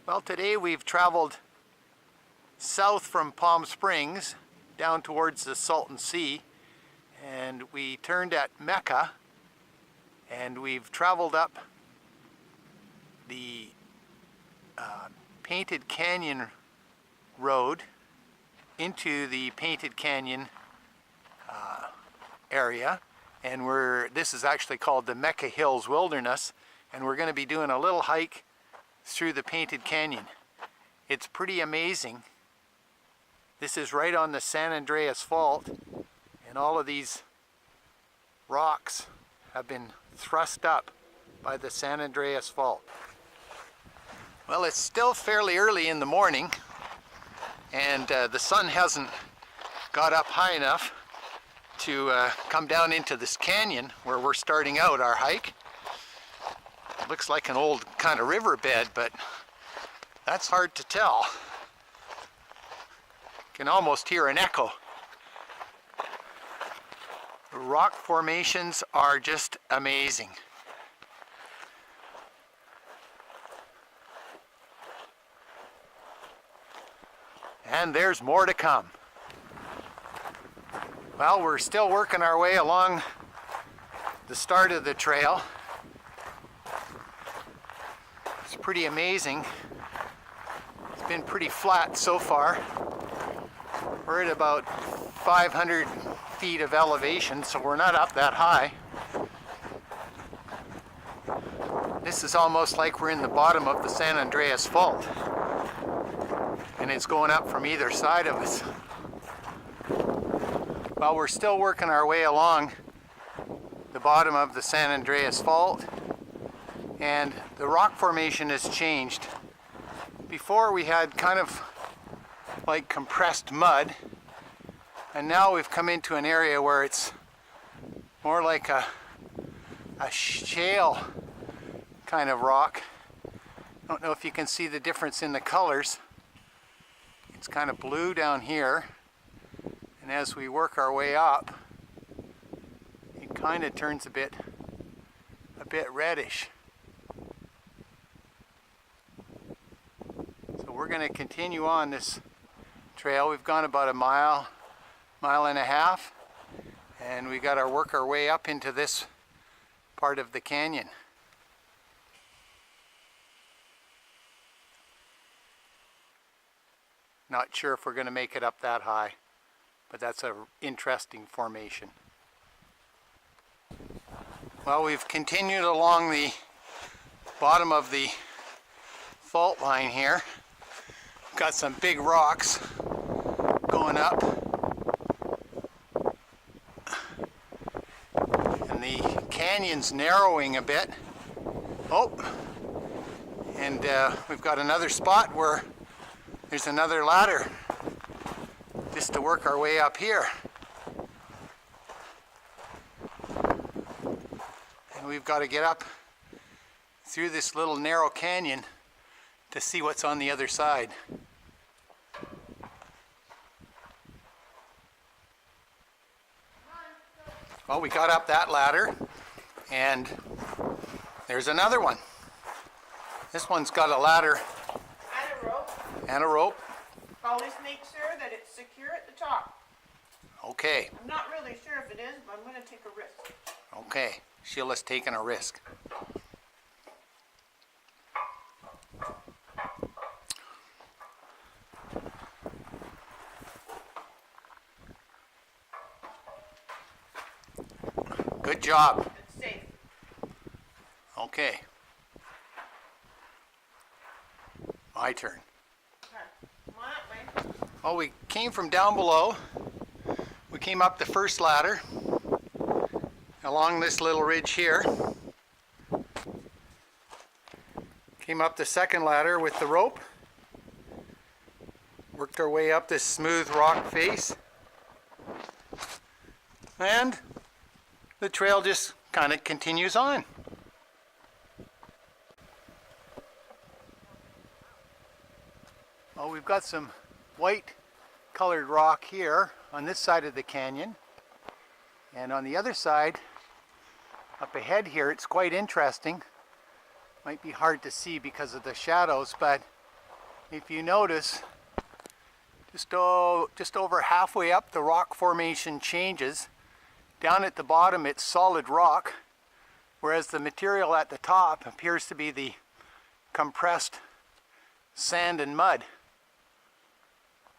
Well, today we've traveled south from Palm Springs down towards the Salton Sea, and we turned at Mecca, and we've traveled up the Painted Canyon Road into the Painted Canyon area, and this is actually called the Mecca Hills Wilderness, and we're going to be doing a little hike through the Painted Canyon. It's pretty amazing. This is right on the San Andreas Fault, and all of these rocks have been thrust up by the San Andreas Fault. Well, it's still fairly early in the morning, and the sun hasn't got up high enough to come down into this canyon where we're starting out our hike. It looks like an old kind of riverbed, but that's hard to tell. You can almost hear an echo. The rock formations are just amazing. And there's more to come. Well, we're still working our way along the start of the trail. It's pretty amazing. It's been pretty flat so far. We're at about 500 feet of elevation, so we're not up that high. This is almost like we're in the bottom of the San Andreas Fault, and it's going up from either side of us. Well, we're still working our way along the bottom of the San Andreas Fault, and the rock formation has changed. Before we had kind of like compressed mud, and now we've come into an area where it's more like a shale kind of rock. I don't know if you can see the difference in the colors. It's kind of blue down here, and as we work our way up, it kind of turns a bit reddish. So we're going to continue on this trail. We've gone about a mile and a half, and we got to work our way up into this part of the canyon. Not sure if we're going to make it up that high, but that's an interesting formation. Well, we've continued along the bottom of the fault line here. Got some big rocks going up, and the canyon's narrowing a bit. Oh, and we've got another spot where there's another ladder just to work our way up here. And we've got to get up through this little narrow canyon to see what's on the other side. Well, we got up that ladder, and there's another one. This one's got a ladder and a rope. Always make sure that it's secure at the top. Okay. I'm not really sure if it is, but I'm going to take a risk. Okay. Sheila's taking a risk. Good job. It's safe. Okay. My turn. Well, we came from down below. We came up the first ladder along this little ridge here. Came up the second ladder with the rope. Worked our way up this smooth rock face. And the trail just kind of continues on. Well, we've got some white colored rock here on this side of the canyon, and on the other side up ahead here it's quite interesting. Might be hard to see because of the shadows, but if you notice, just over halfway up the rock formation changes. Down at the bottom it's solid rock, whereas the material at the top appears to be the compressed sand and mud.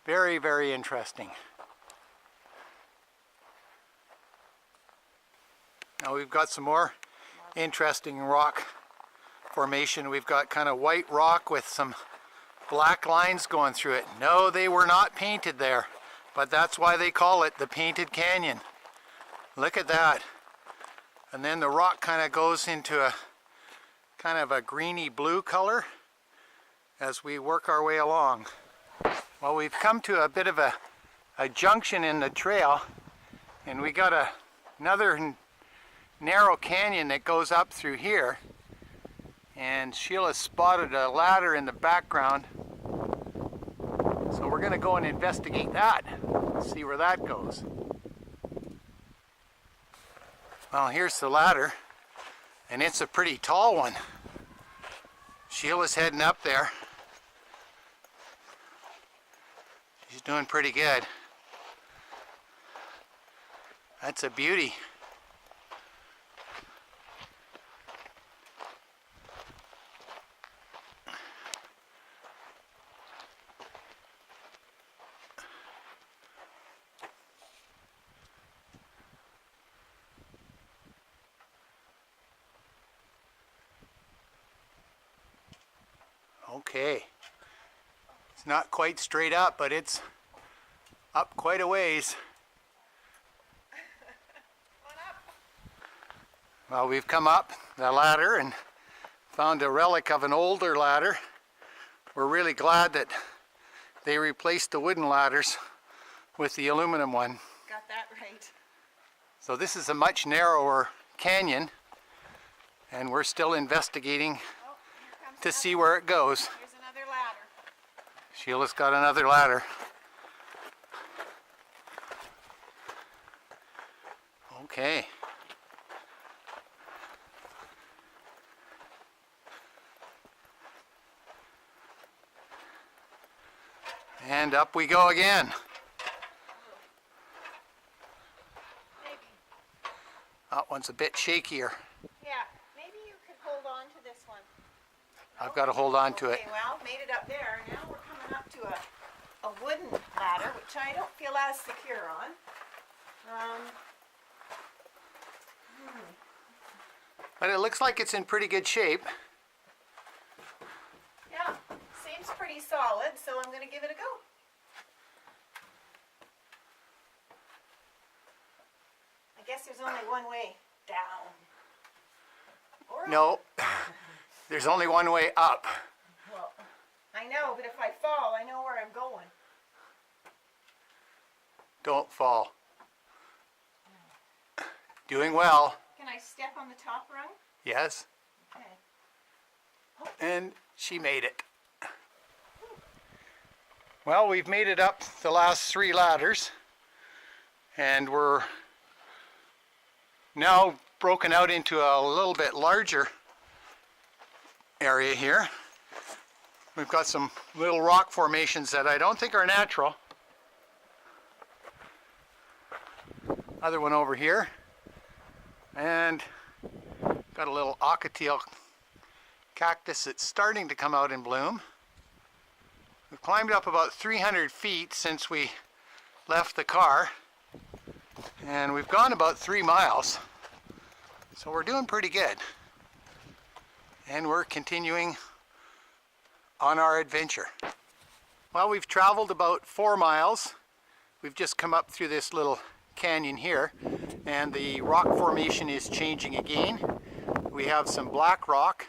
Very, very interesting. Now we've got some more interesting rock formation. We've got kind of white rock with some black lines going through it. No, they were not painted there, but that's why they call it the Painted Canyon. Look at that. And then the rock kind of goes into a kind of a greeny blue color as we work our way along. Well, we've come to a bit of a junction in the trail, and we got another narrow canyon that goes up through here, and Sheila spotted a ladder in the background, so we're going to go and investigate that, see where that goes. Well, here's the ladder, and it's a pretty tall one. Sheila's heading up there. She's doing pretty good. That's a beauty. Okay. It's not quite straight up, but it's up quite a ways. Well, we've come up the ladder and found a relic of an older ladder. We're really glad that they replaced the wooden ladders with the aluminum one. Got that right. So this is a much narrower canyon, and we're still investigating to see where it goes. Here's another ladder. Sheila's got another ladder. Okay. And up we go again. Maybe. That one's a bit shakier. Yeah, maybe you could hold on to this one. I've got to hold on to it. Okay, well, made it up there. Now we're coming up to a wooden ladder, which I don't feel as secure on. But it looks like it's in pretty good shape. Yeah, seems pretty solid, so I'm going to give it a go. I guess there's only one way down. Or No, there's only one way up. Well, I know, but if I fall, I know where I'm going. Don't fall. Doing well. Can I step on the top rung? Yes. Okay. And she made it. Well, we've made it up the last 3 ladders, and we're now broken out into a little bit larger area here. We've got some little rock formations that I don't think are natural. Other one over here, and got a little ocotillo cactus that's starting to come out in bloom. We've climbed up about 300 feet since we left the car, and we've gone about 3 miles, so we're doing pretty good, and we're continuing on our adventure. Well, we've traveled about 4 miles. We've just come up through this little canyon here, and the rock formation is changing again. We have some black rock,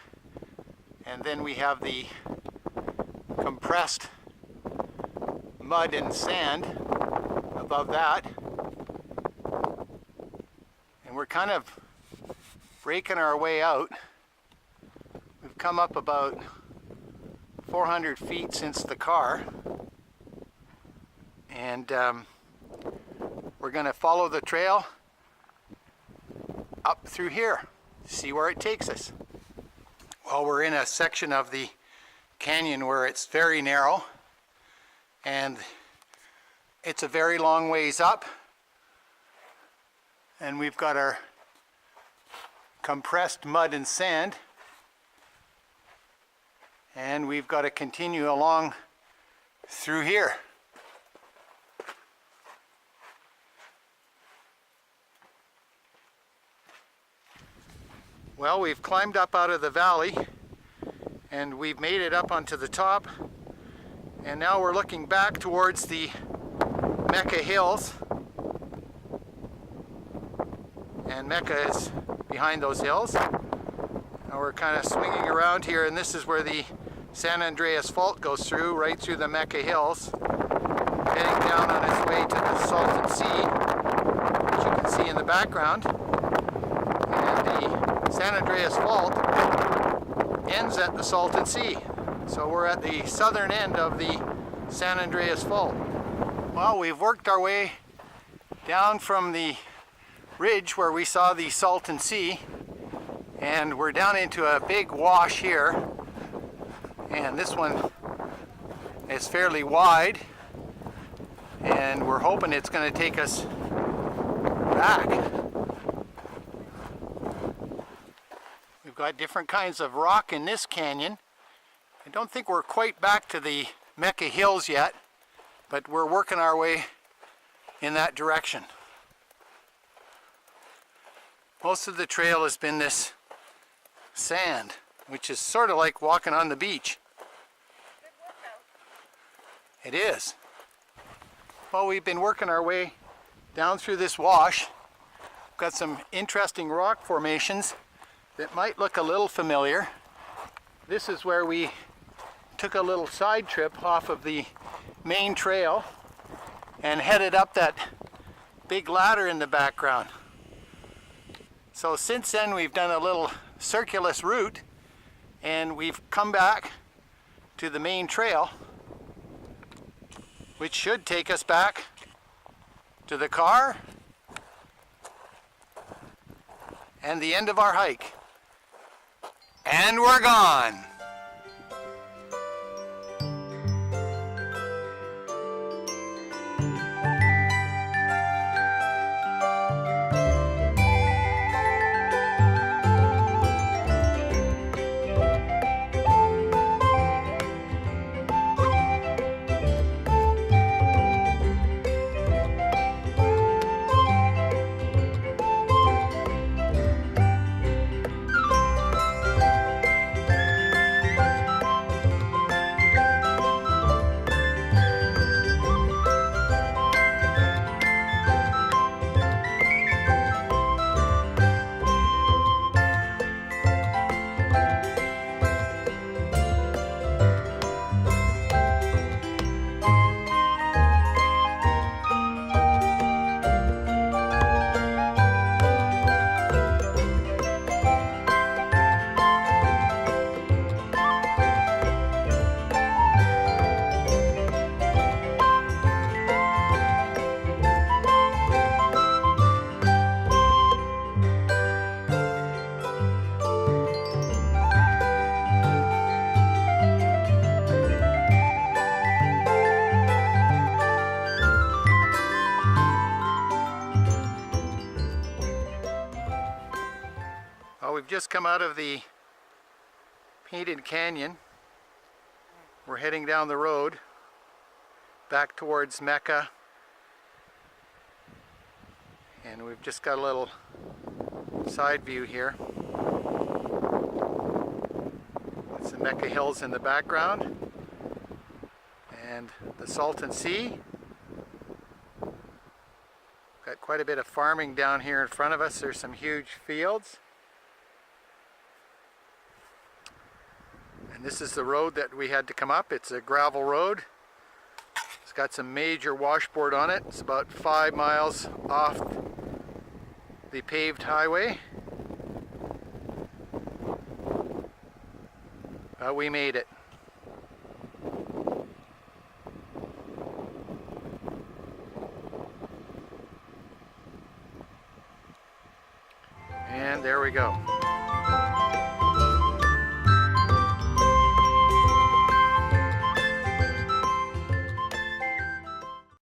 and then we have the compressed mud and sand above that, and we're kind of breaking our way out. We've come up about 400 feet since the car, and we're going to follow the trail up through here, see where it takes us. Well, we're in a section of the canyon where it's very narrow and it's a very long ways up, and we've got our compressed mud and sand, and we've got to continue along through here. Well, we've climbed up out of the valley and we've made it up onto the top, and now we're looking back towards the Mecca Hills, and Mecca is behind those hills. Now we're kind of swinging around here, and this is where the San Andreas Fault goes through, right through the Mecca Hills, heading down on its way to the Salton Sea, which you can see in the background. And the San Andreas Fault ends at the Salton Sea. So we're at the southern end of the San Andreas Fault. Well, we've worked our way down from the ridge where we saw the Salton Sea, and we're down into a big wash here, and this one is fairly wide, and we're hoping it's going to take us back. We've got different kinds of rock in this canyon. I don't think we're quite back to the Mecca Hills yet, but we're working our way in that direction. Most of the trail has been this sand, which is sort of like walking on the beach. It is. Well, we've been working our way down through this wash. We've got some interesting rock formations that might look a little familiar. This is where we took a little side trip off of the main trail and headed up that big ladder in the background. So since then we've done a little circulus route, and we've come back to the main trail, which should take us back to the car and the end of our hike. And we're gone! We've just come out of the Painted Canyon. We're heading down the road back towards Mecca, and we've just got a little side view here. That's the Mecca Hills in the background and the Salton Sea. Got quite a bit of farming down here in front of us. There's some huge fields. And this is the road that we had to come up. It's a gravel road. It's got some major washboard on it. It's about 5 miles off the paved highway. But we made it.